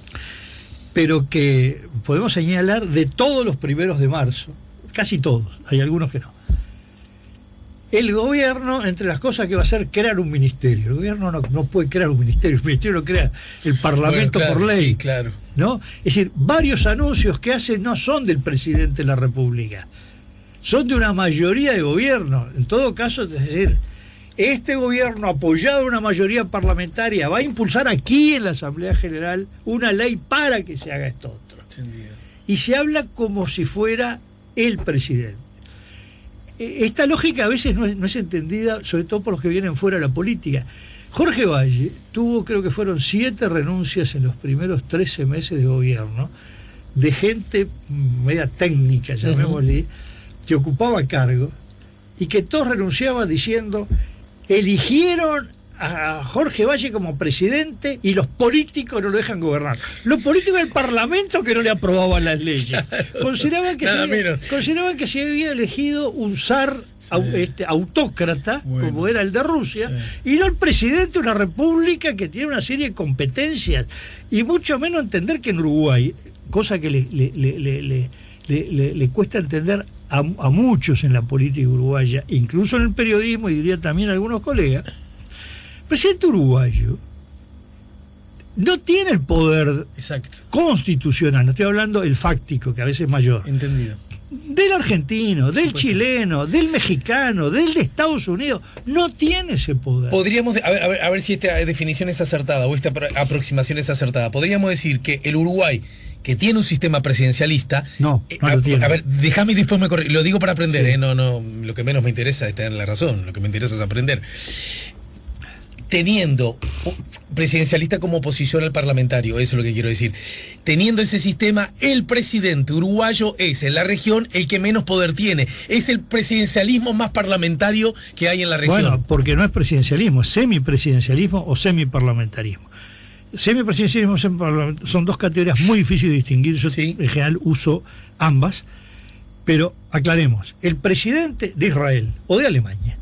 Speaker 2: Pero que podemos señalar de todos los 1 de marzo, casi todos, hay algunos que no. El gobierno, entre las cosas que va a hacer, crear un ministerio. El gobierno no puede crear un ministerio, el ministerio lo crea el Parlamento por ley.
Speaker 1: Sí, claro.
Speaker 2: ¿No? Es decir, varios anuncios que hace no son del presidente de la República, son de una mayoría de gobierno. En todo caso, es decir, este gobierno, apoyado en una mayoría parlamentaria, va a impulsar aquí en la Asamblea General una ley para que se haga esto otro.
Speaker 1: Entendido.
Speaker 2: Y se habla como si fuera el presidente. Esta lógica a veces no es entendida, sobre todo por los que vienen fuera de la política. Jorge Valle tuvo, creo que fueron 7 renuncias en los primeros 13 meses de gobierno, de gente media técnica, llamémosle, que ocupaba cargo, y que todos renunciaban diciendo: eligieron a Jorge Valle como presidente y los políticos no lo dejan gobernar. Los políticos del Parlamento que no le aprobaban las leyes. Consideraban que se había elegido un zar autócrata, como era el de Rusia, y no el presidente de una república que tiene una serie de competencias. Y mucho menos entender que en Uruguay, cosa que le cuesta entender a muchos en la política uruguaya, incluso en el periodismo, y diría también a algunos colegas, el presidente uruguayo no tiene el poder constitucional, no estoy hablando el fáctico, que a veces es mayor.
Speaker 1: Entendido.
Speaker 2: Del argentino, del chileno, del mexicano, del de Estados Unidos, no tiene ese poder.
Speaker 1: Podríamos, a ver si esta definición es acertada o esta aproximación es acertada. Podríamos decir que el Uruguay, que tiene un sistema presidencialista,
Speaker 2: no lo tiene.
Speaker 1: A ver, déjame y después me corrijo. Lo digo para aprender, no, lo que menos me interesa es tener la razón, lo que me interesa es aprender. Teniendo presidencialista como oposición al parlamentario, eso es lo que quiero decir. Teniendo ese sistema, el presidente uruguayo es en la región el que menos poder tiene. Es el presidencialismo más parlamentario que hay en la región.
Speaker 2: Bueno, porque no es presidencialismo, es semipresidencialismo o semiparlamentarismo. Semipresidencialismo son dos categorías muy difíciles de distinguir. Yo en general uso ambas, pero aclaremos: el presidente de Israel o de Alemania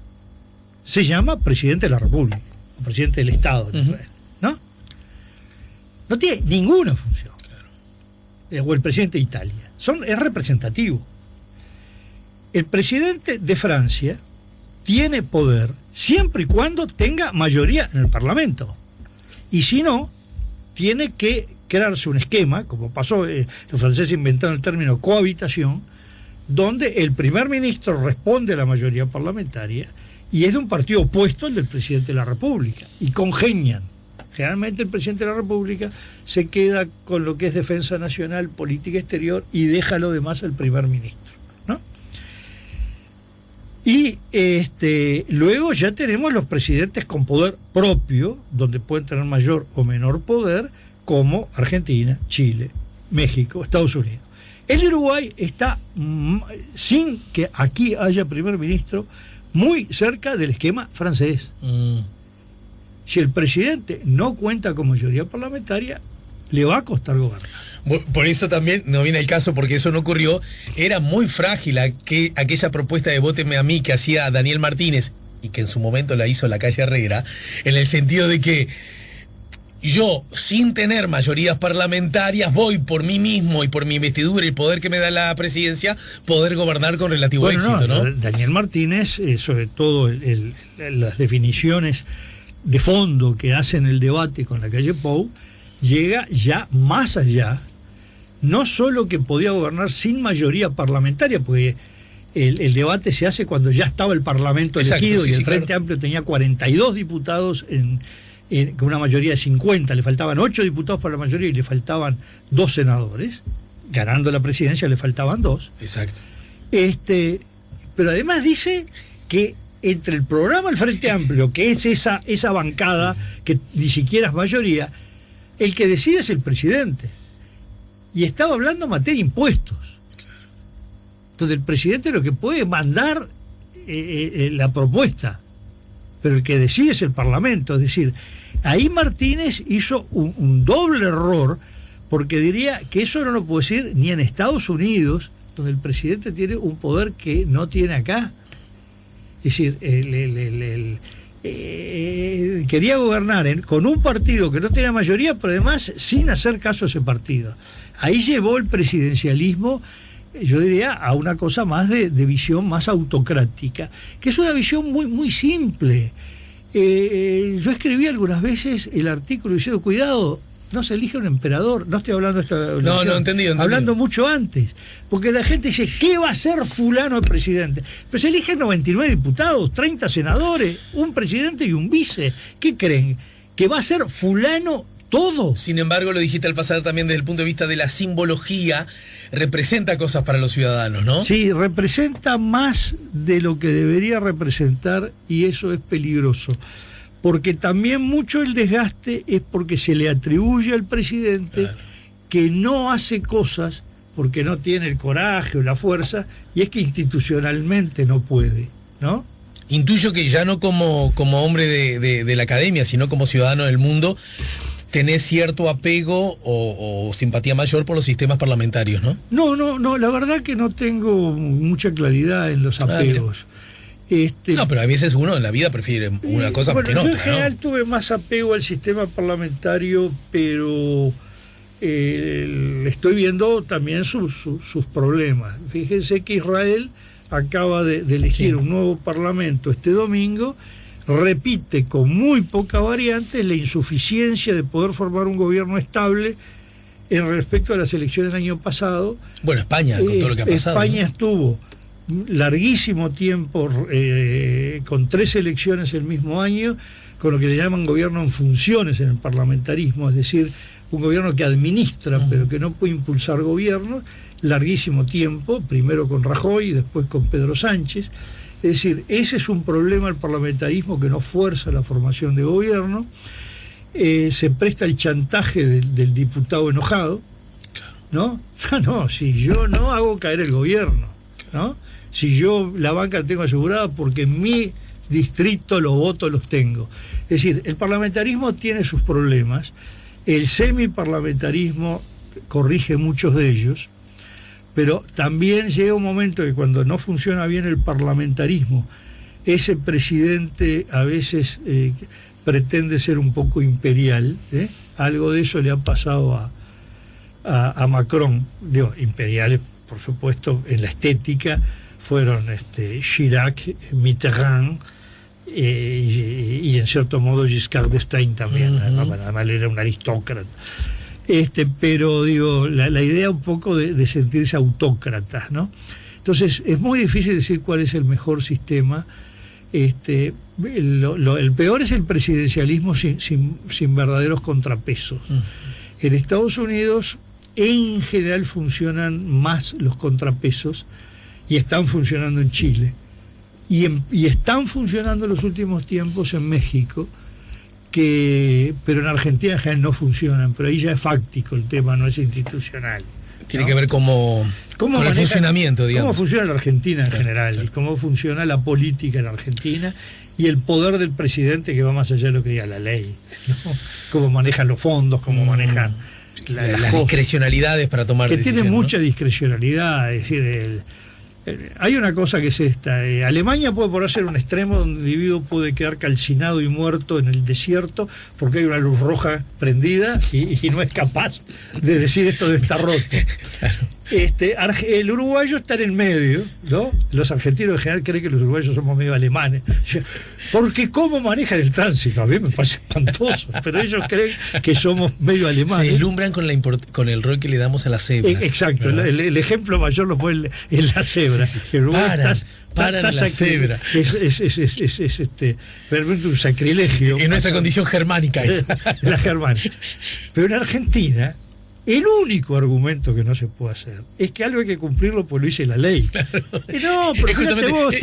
Speaker 2: se llama presidente de la República, o presidente del Estado de Israel, ¿no? No tiene ninguna función. Claro. O el presidente de Italia. Es representativo. El presidente de Francia tiene poder siempre y cuando tenga mayoría en el Parlamento. Y si no, tiene que crearse un esquema, como pasó, los franceses inventaron el término cohabitación, donde el primer ministro responde a la mayoría parlamentaria y es de un partido opuesto al del presidente de la República, y congenian. Generalmente el presidente de la República se queda con lo que es defensa nacional, política exterior, y deja lo demás al primer ministro, ¿no? Y luego ya tenemos los presidentes con poder propio, donde pueden tener mayor o menor poder, como Argentina, Chile, México, Estados Unidos. El Uruguay está, sin que aquí haya primer ministro, muy cerca del esquema francés. Si el presidente no cuenta con mayoría parlamentaria, le va a costar gobernar.
Speaker 1: Por eso también no viene el caso, porque eso no ocurrió. Era muy frágil aquella propuesta de vóteme a mí que hacía Daniel Martínez, y que en su momento la hizo la calle Herrera, en el sentido de que yo, sin tener mayorías parlamentarias, voy por mí mismo y por mi investidura y el poder que me da la presidencia, poder gobernar con relativo éxito, ¿no?
Speaker 2: Daniel Martínez, sobre todo las definiciones de fondo que hacen el debate con la calle Pou, llega ya más allá, no solo que podía gobernar sin mayoría parlamentaria, porque el debate se hace cuando ya estaba el Parlamento elegido, y el Frente Amplio tenía 42 diputados en con una mayoría de 50, le faltaban 8 diputados para la mayoría y le faltaban 2 senadores, ganando la presidencia le faltaban 2.
Speaker 1: Exacto.
Speaker 2: Pero además dice que entre el programa del Frente Amplio, que es esa bancada que ni siquiera es mayoría, el que decide es el presidente. Y estaba hablando en materia de impuestos. Entonces el presidente lo que puede mandar la propuesta, pero el que decide es el Parlamento. Es decir, ahí Martínez hizo un doble error, porque diría que eso no lo puede decir ni en Estados Unidos, donde el presidente tiene un poder que no tiene acá. Es decir, quería gobernar con un partido que no tenía mayoría, pero además sin hacer caso a ese partido. Ahí llevó el presidencialismo, yo diría, a una cosa más de visión más autocrática, que es una visión muy, muy simple. Yo escribí algunas veces el artículo diciendo, cuidado, no se elige un emperador. No estoy hablando de esta...
Speaker 1: No, entendido.
Speaker 2: Hablando mucho antes. Porque la gente dice, ¿qué va a hacer fulano el presidente? Pero se eligen 99 diputados, 30 senadores, un presidente y un vice. ¿Qué creen? ¿Que va a ser fulano todo?
Speaker 1: Sin embargo, lo dijiste al pasar también desde el punto de vista de la simbología, representa cosas para los ciudadanos, ¿no?
Speaker 2: Sí, representa más de lo que debería representar, y eso es peligroso. Porque también mucho el desgaste es porque se le atribuye al presidente, claro, que no hace cosas porque no tiene el coraje o la fuerza, y es que institucionalmente no puede, ¿no?
Speaker 1: Intuyo que ya no como hombre de la academia, sino como ciudadano del mundo, tenés cierto apego o simpatía mayor por los sistemas parlamentarios, ¿no?
Speaker 2: No, la verdad que no tengo mucha claridad en los apegos.
Speaker 1: No, pero a veces uno en la vida prefiere una cosa que en otra,
Speaker 2: yo en general,
Speaker 1: ¿no?
Speaker 2: tuve más apego al sistema parlamentario, pero estoy viendo también sus problemas. Fíjense que Israel acaba de elegir un nuevo parlamento este domingo, repite con muy poca variante la insuficiencia de poder formar un gobierno estable en respecto a las elecciones del año pasado.
Speaker 1: Bueno, España, con todo lo que ha pasado.
Speaker 2: España, ¿no?, estuvo larguísimo tiempo con 3 elecciones el mismo año, con lo que le llaman gobierno en funciones en el parlamentarismo, es decir, un gobierno que administra pero que no puede impulsar gobierno, larguísimo tiempo, primero con Rajoy y después con Pedro Sánchez. Es decir, ese es un problema del parlamentarismo, que no fuerza la formación de gobierno. Se presta el chantaje del diputado enojado, ¿no? No, si yo no hago caer el gobierno, ¿no? Si yo la banca la tengo asegurada porque en mi distrito los votos los tengo. Es decir, el parlamentarismo tiene sus problemas, el semiparlamentarismo corrige muchos de ellos, pero también llega un momento que cuando no funciona bien el parlamentarismo, ese presidente a veces pretende ser un poco imperial, ¿eh? Algo de eso le ha pasado a Macron. Digo, imperiales, por supuesto, en la estética fueron Chirac, Mitterrand y en cierto modo Giscard d'Estaing también. Además era un aristócrata. Pero digo, la idea un poco de sentirse autócratas, ¿no? Entonces es muy difícil decir cuál es el mejor sistema. El peor es el presidencialismo sin verdaderos contrapesos. En Estados Unidos en general funcionan más los contrapesos, y están funcionando en Chile, y están funcionando en los últimos tiempos en México, pero en Argentina en general no funcionan, pero ahí ya es fáctico el tema, no es institucional.
Speaker 1: Tiene que ver con el funcionamiento, digamos.
Speaker 2: Cómo funciona la Argentina en general, y cómo funciona la política en Argentina, y el poder del presidente, que va más allá de lo que diga la ley, ¿no? Cómo manejan los fondos, cómo manejan
Speaker 1: las discrecionalidades para tomar decisiones. Que tiene
Speaker 2: mucha discrecionalidad, es decir, hay una cosa que es esta: Alemania puede por ser un extremo donde el individuo puede quedar calcinado y muerto en el desierto porque hay una luz roja prendida y no es capaz de decir esto de estar roto. Claro. El uruguayo está en el medio, ¿no? Los argentinos en general creen que los uruguayos somos medio alemanes. Porque cómo manejan el tránsito, a mí me parece espantoso, pero ellos creen que somos medio alemanes.
Speaker 1: Se deslumbran con el rol que le damos a las cebras.
Speaker 2: Exacto, el ejemplo mayor lo pone en la cebra.
Speaker 1: Sí, sí. Paran la cebra.
Speaker 2: Es realmente un sacrilegio.
Speaker 1: En nuestra condición germánica esa.
Speaker 2: La germánica. Pero en Argentina, el único argumento que no se puede hacer es que algo hay que cumplirlo porque lo dice la ley.
Speaker 1: Claro.
Speaker 2: No, pero
Speaker 1: justamente,
Speaker 2: vos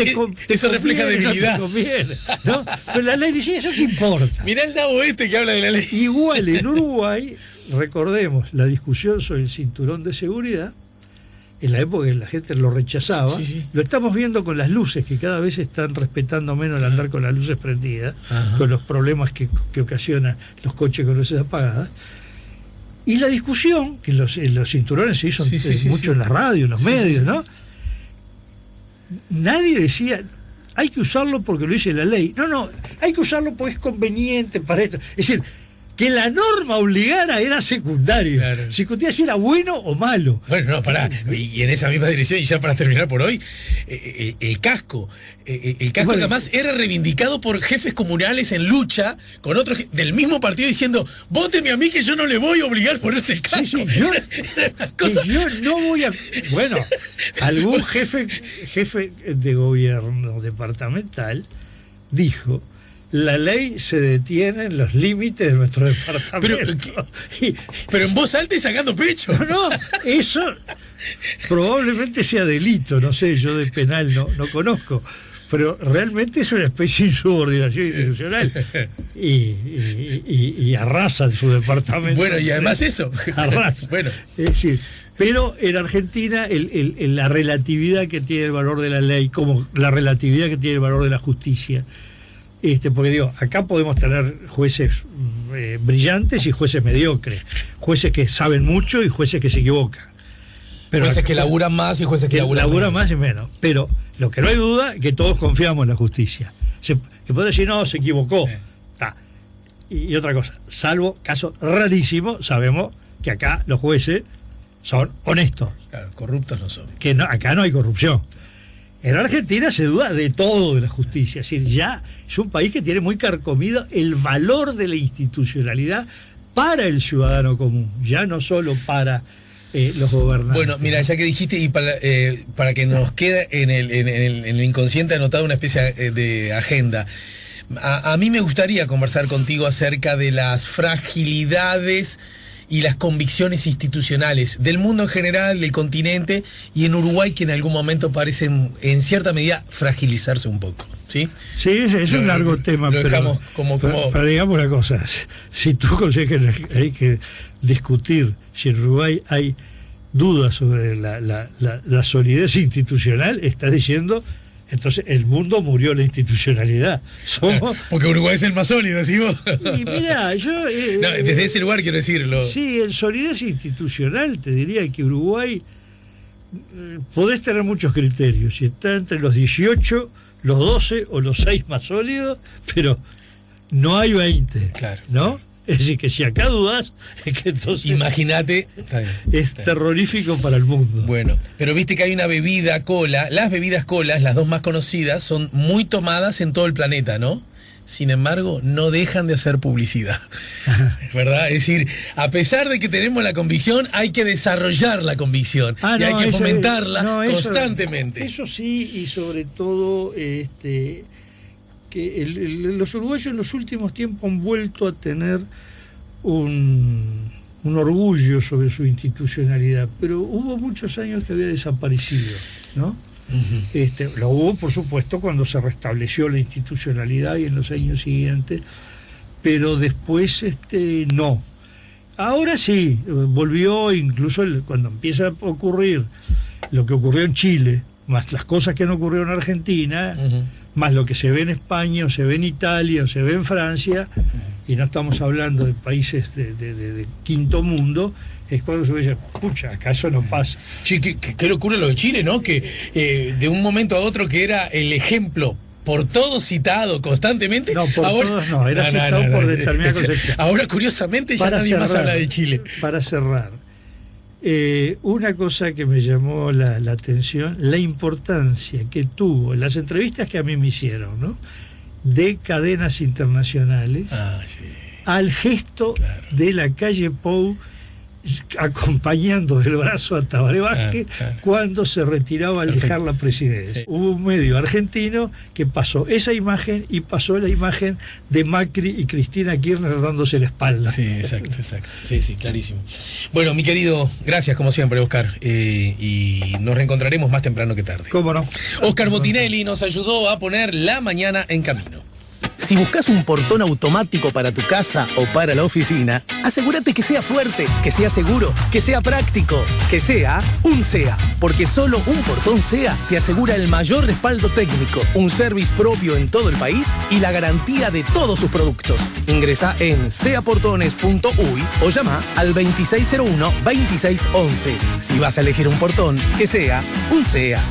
Speaker 1: eso refleja debilidad.
Speaker 2: No te conviene, ¿no? Pero la ley dice, ¿eso qué importa?
Speaker 1: Mirá el nabo que habla de la ley.
Speaker 2: Igual en Uruguay, recordemos la discusión sobre el cinturón de seguridad, en la época que la gente lo rechazaba,
Speaker 1: sí.
Speaker 2: Lo estamos viendo con las luces, que cada vez están respetando menos el andar con las luces prendidas, con los problemas que ocasionan los coches con luces apagadas. Y la discusión, que los cinturones se hizo mucho en la radio, en los medios, ¿no? Nadie decía, hay que usarlo porque lo dice la ley. No, hay que usarlo porque es conveniente para esto. Es decir, que la norma obligara era secundario.
Speaker 1: Claro.
Speaker 2: Secundario si era bueno o malo.
Speaker 1: Bueno, no, pará. Y en esa misma dirección, y ya para terminar por hoy, el casco. El casco que además era reivindicado por jefes comunales en lucha con otros del mismo partido diciendo, vóteme a mí que yo no le voy a obligar a ponerse el casco.
Speaker 2: Yo no voy a... Bueno, algún jefe de gobierno departamental dijo, la ley se detiene en los límites de nuestro departamento.
Speaker 1: Pero en voz alta y sacando pecho.
Speaker 2: No, eso probablemente sea delito, no sé, yo de penal no conozco, pero realmente es una especie de insubordinación institucional y arrasan su departamento.
Speaker 1: Bueno, y además eso.
Speaker 2: Arrasan.
Speaker 1: Bueno.
Speaker 2: Es decir, pero en Argentina la relatividad que tiene el valor de la ley, como la relatividad que tiene el valor de la justicia, porque digo, acá podemos tener jueces brillantes y jueces mediocres, jueces que saben mucho y jueces que se equivocan. Pero
Speaker 1: jueces que laburan más y jueces que laburan
Speaker 2: más y menos. Pero lo que no hay duda es que todos confiamos en la justicia. Que puede decir, no, se equivocó. Y otra cosa, salvo casos rarísimos, sabemos que acá los jueces son honestos.
Speaker 1: Claro, corruptos no son.
Speaker 2: Que acá no hay corrupción. En Argentina se duda de todo de la justicia. Es decir, ya es un país que tiene muy carcomido el valor de la institucionalidad para el ciudadano común, ya no solo para los gobernantes.
Speaker 1: Bueno, mira, ya que dijiste, y para que nos quede en el inconsciente anotado una especie de agenda, a mí me gustaría conversar contigo acerca de las fragilidades y las convicciones institucionales del mundo en general, del continente, y en Uruguay, que en algún momento parecen, en cierta medida, fragilizarse un poco. ¿Sí?
Speaker 2: Sí, es un largo tema,
Speaker 1: lo dejamos
Speaker 2: pero digamos una cosa, si tú consideras que hay que discutir si en Uruguay hay dudas sobre la solidez institucional, estás diciendo, entonces el mundo murió la institucionalidad.
Speaker 1: Porque Uruguay es el más sólido, decimos.
Speaker 2: Y mira, yo...
Speaker 1: no, desde ese lugar quiero decirlo.
Speaker 2: Sí, en solidez institucional te diría que Uruguay podés tener muchos criterios, si está entre los 18, los 12 o los 6 más sólidos, pero no hay 20,
Speaker 1: claro,
Speaker 2: ¿no?
Speaker 1: Claro.
Speaker 2: Es decir, que si acá dudás, es que entonces...
Speaker 1: Imagínate.
Speaker 2: Es terrorífico para el mundo.
Speaker 1: Bueno, pero viste que hay una bebida cola, las bebidas colas, las dos más conocidas, son muy tomadas en todo el planeta, ¿no? Sin embargo, no dejan de hacer publicidad, ¿verdad? Es decir, a pesar de que tenemos la convicción, hay que desarrollar la convicción y hay que fomentarla constantemente.
Speaker 2: Eso sí, y sobre todo... que los uruguayos en los últimos tiempos han vuelto a tener un orgullo sobre su institucionalidad, pero hubo muchos años que había desaparecido, ¿no? Uh-huh. Lo hubo, por supuesto, cuando se restableció la institucionalidad y en los años siguientes, pero después no. Ahora sí, volvió, incluso cuando empieza a ocurrir lo que ocurrió en Chile, más las cosas que han ocurrido en Argentina, uh-huh, más lo que se ve en España, o se ve en Italia, o se ve en Francia, y no estamos hablando de países de quinto mundo, es cuando se ve, pucha, acá eso no pasa.
Speaker 1: Sí, qué locura lo de Chile, ¿no? Que de un momento a otro que era el ejemplo por todos citado constantemente.
Speaker 2: No, por ahora, todos no, era citado por determinada concepción.
Speaker 1: Ahora, curiosamente, ya nadie más habla de Chile.
Speaker 2: Para cerrar, Una cosa que me llamó la atención, la importancia que tuvo en las entrevistas que a mí me hicieron, ¿no?, de cadenas internacionales,
Speaker 1: Sí.
Speaker 2: al gesto de la calle Pou acompañando del brazo a Tabaré Vázquez cuando se retiraba al dejar la presidencia. Sí. Hubo un medio argentino que pasó esa imagen y pasó la imagen de Macri y Cristina Kirchner dándose la espalda.
Speaker 1: Sí, exacto. Sí, clarísimo. Bueno, mi querido, gracias como siempre, Oscar, y nos reencontraremos más temprano que tarde.
Speaker 2: ¿Cómo no?
Speaker 1: Oscar Botinelli nos ayudó a poner la mañana en camino.
Speaker 3: Si buscas un portón automático para tu casa o para la oficina, asegúrate que sea fuerte, que sea seguro, que sea práctico, que sea un SEA. Porque solo un portón SEA te asegura el mayor respaldo técnico, un service propio en todo el país y la garantía de todos sus productos. Ingresa en seaportones.uy o llama al 2601-2611. Si vas a elegir un portón, que sea un SEA.